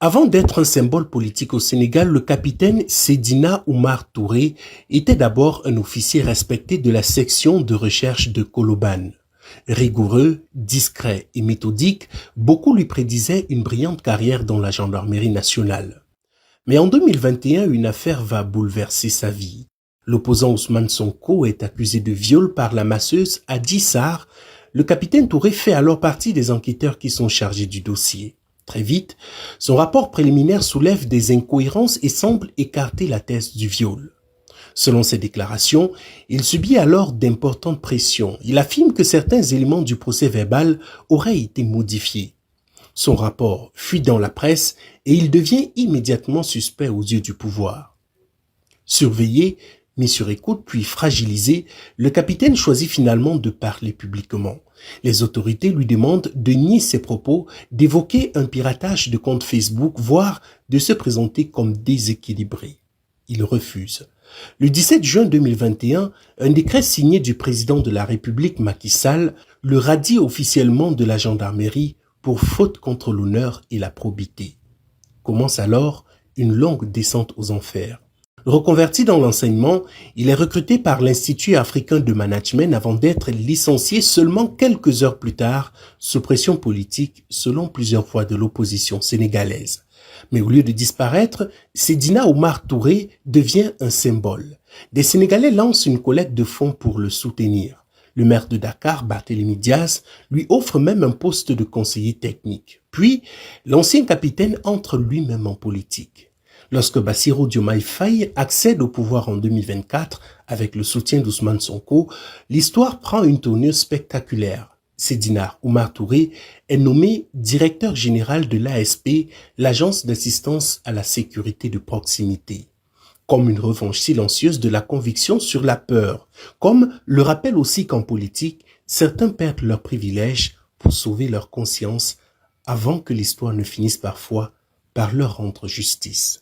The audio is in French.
Avant d'être un symbole politique au Sénégal, le capitaine Seydina Oumar Touré était d'abord un officier respecté de la section de recherche de Colobane. Rigoureux, discret et méthodique, beaucoup lui prédisaient une brillante carrière dans la gendarmerie nationale. Mais en 2021, une affaire va bouleverser sa vie. L'opposant Ousmane Sonko est accusé de viol par la masseuse Adji Sarr. Le capitaine Touré fait alors partie des enquêteurs qui sont chargés du dossier. Très vite, son rapport préliminaire soulève des incohérences et semble écarter la thèse du viol. Selon ses déclarations, il subit alors d'importantes pressions. Il affirme que certains éléments du procès verbal auraient été modifiés. Son rapport fuit dans la presse et il devient immédiatement suspect aux yeux du pouvoir. Surveillé, mis sur écoute puis fragilisé, le capitaine choisit finalement de parler publiquement. Les autorités lui demandent de nier ses propos, d'évoquer un piratage de compte Facebook, voire de se présenter comme déséquilibré. Il refuse. Le 17 juin 2021, un décret signé du président de la République Macky Sall le radie officiellement de la gendarmerie pour faute contre l'honneur et la probité. Commence alors une longue descente aux enfers. Reconverti dans l'enseignement, il est recruté par l'Institut africain de management avant d'être licencié seulement quelques heures plus tard, sous pression politique selon plusieurs voix de l'opposition sénégalaise. Mais au lieu de disparaître, Seydina Oumar Touré devient un symbole. Des Sénégalais lancent une collecte de fonds pour le soutenir. Le maire de Dakar, Barthélémy Dias, lui offre même un poste de conseiller technique. Puis, l'ancien capitaine entre lui-même en politique. Lorsque Bassirou Diomaye Faye accède au pouvoir en 2024 avec le soutien d'Ousmane Sonko, l'histoire prend une tournure spectaculaire. Seydina Oumar Touré est nommé directeur général de l'ASP, l'Agence d'assistance à la sécurité de proximité. Comme une revanche silencieuse de la conviction sur la peur, comme le rappelle aussi qu'en politique, certains perdent leurs privilèges pour sauver leur conscience avant que l'histoire ne finisse parfois par leur rendre justice.